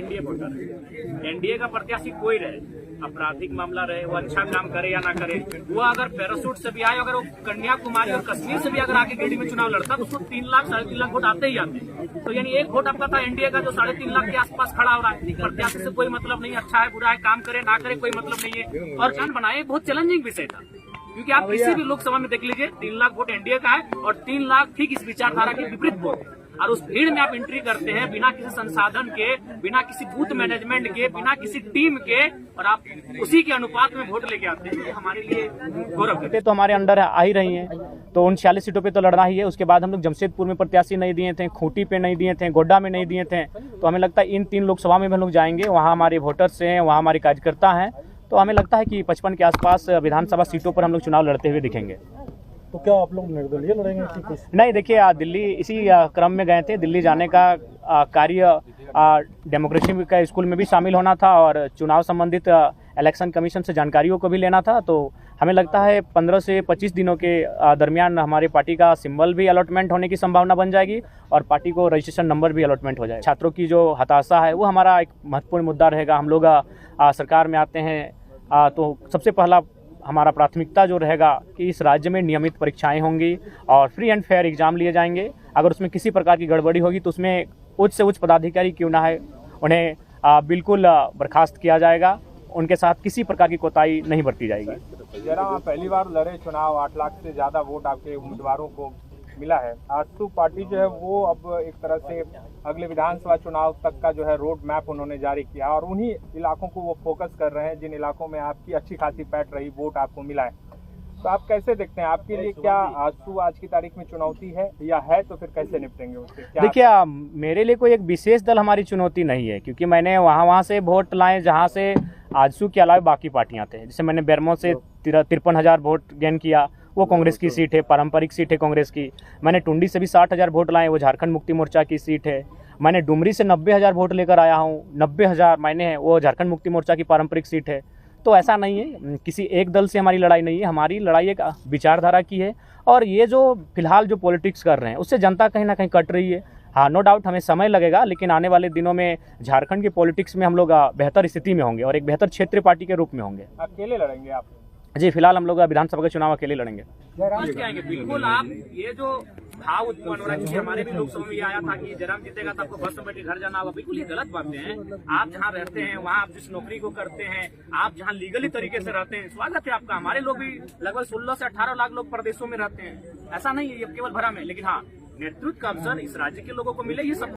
NDA voter. NDA का प्रत्याशी कोई रहे, आपराधिक मामला रहे, वो अच्छा काम करे या ना करे, वो अगर पैरासूट से भी आए, अगर वो कन्याकुमारी और कश्मीर से भी अगर आके गिरिडीह में चुनाव लड़ता तो उसको 3 लाख 3.5 लाख वोट आते ही आते। तो यानी एक वोट आपका था एनडीए का जो 3.5 लाख के आसपास खड़ा हो रहा है। प्रत्याशी से कोई मतलब नहीं, अच्छा है बुरा है, काम करे ना करे कोई मतलब नहीं है। और जान बनाए बहुत चैलेंजिंग विषय था, क्योंकि आप किसी भी लोकसभा में देख लीजिए 3 लाख वोट एनडीए का है और 3 लाख ठीक इस विचारधारा के विपरीत वोट, और उस भीड़ में आप एंट्री करते हैं बिना किसी संसाधन के, बिना किसी बूथ मैनेजमेंट के, बिना किसी टीम के, और आप उसी के अनुपात में वोट लेके आते हैं। ये हमारे लिए गौरव है। तो हमारे अंडर आ ही रही हैं, तो उन 46 सीटों पे तो लड़ना ही है। उसके बाद हम लोग जमशेदपुर में प्रत्याशी नहीं दिए थे, खूंटी पे नहीं दिए थे, गोड्डा में नहीं दिए थे। तो हमें लगता है इन 3 लोकसभा में भी हम लोग जाएंगे, वहाँ हमारे वोटर्स हैं, वहाँ हमारे कार्यकर्ता हैं। तो हमें लगता है कि 55 के आसपास विधानसभा सीटों पर हम लोग चुनाव लड़ते हुए दिखेंगे। तो क्या आप लोग निर्दलीय लड़ेंगे? नहीं, देखिए दिल्ली इसी क्रम में गए थे। दिल्ली जाने का कार्य डेमोक्रेसी का स्कूल में भी शामिल होना था और चुनाव संबंधित इलेक्शन कमीशन से जानकारियों को भी लेना था। तो हमें लगता है 15 से 25 दिनों के दरमियान हमारे पार्टी का सिंबल भी अलॉटमेंट होने की संभावना बन जाएगी और पार्टी को रजिस्ट्रेशन नंबर भी अलॉटमेंट हो जाएगा। छात्रों की जो हताशा है वो हमारा एक महत्वपूर्ण मुद्दा रहेगा। हम लोग सरकार में आते हैं तो सबसे पहला हमारा प्राथमिकता जो रहेगा कि इस राज्य में नियमित परीक्षाएं होंगी और फ्री एंड फेयर एग्जाम लिए जाएंगे। अगर उसमें किसी प्रकार की गड़बड़ी होगी तो उसमें उच्च से उच्च पदाधिकारी क्यों ना है, उन्हें बिल्कुल बर्खास्त किया जाएगा। उनके साथ किसी प्रकार की कोताही नहीं बरती जाएगी। जरा पहली बार लड़े चुनाव, 8 लाख से ज्यादा वोट आपके उम्मीदवारों को मिला है। आजसू पार्टी जो है वो अब एक तरह से अगले विधानसभा चुनाव तक का जो है रोड मैप उन्होंने जारी किया और उन्हीं इलाकों को वो फोकस कर रहे हैं जिन इलाकों में आपकी अच्छी खासी पैठ रही, वोट आपको मिला है। तो आप कैसे देखते हैं, आपके लिए क्या आजसू आज की तारीख में चुनौती है, या है तो फिर कैसे निपटेंगे उससे? देखिए मेरे लिए कोई एक विशेष दल हमारी चुनौती नहीं है, क्योंकि मैंने वहाँ से वोट लाए जहाँ से आजसू के अलावा बाकी पार्टियां थे। जैसे मैंने बेरमो से 53,000 वोट गेन किया, वो कांग्रेस की सीट है, पारंपरिक सीट है कांग्रेस की। मैंने टुंडी से भी 60,000 वोट लाए, वो झारखंड मुक्ति मोर्चा की सीट है। मैंने डुमरी से 90,000 वोट लेकर आया हूँ, 90,000 मैंने है, वो झारखंड मुक्ति मोर्चा की पारंपरिक सीट है। तो ऐसा नहीं है, किसी एक दल से हमारी लड़ाई नहीं है, हमारी लड़ाई एक विचारधारा की है। और ये जो फिलहाल जो पॉलिटिक्स कर रहे हैं उससे जनता कहीं ना कहीं कट रही है। हाँ, नो डाउट हमें समय लगेगा, लेकिन आने वाले दिनों में झारखंड के पॉलिटिक्स में हम लोग बेहतर स्थिति में होंगे और एक बेहतर क्षेत्रीय पार्टी के रूप में होंगे। अकेले लड़ेंगे आप? जी, फिलहाल हम लोग विधानसभा का चुनाव अकेले लड़ेंगे। बिल्कुल, आप ये जो भाव उत्पन्न हो रहा है, हमारे भी लोकसभा में आया था कि जयराम जीतेगा तो आपको बस में बैठ के घर जाना होगा, बिल्कुल ये गलत बातें हैं। आप जहाँ रहते हैं, वहाँ आप जिस नौकरी को करते हैं, आप जहाँ लीगली तरीके से रहते हैं, स्वागत है आपका। हमारे लोग भी लगभग 16 से 18 लाख लोग प्रदेशों में रहते हैं, ऐसा नहीं है ये केवल भरा में। लेकिन हाँ, नेतृत्व का अवसर इस राज्य के लोगों को मिले, ये सब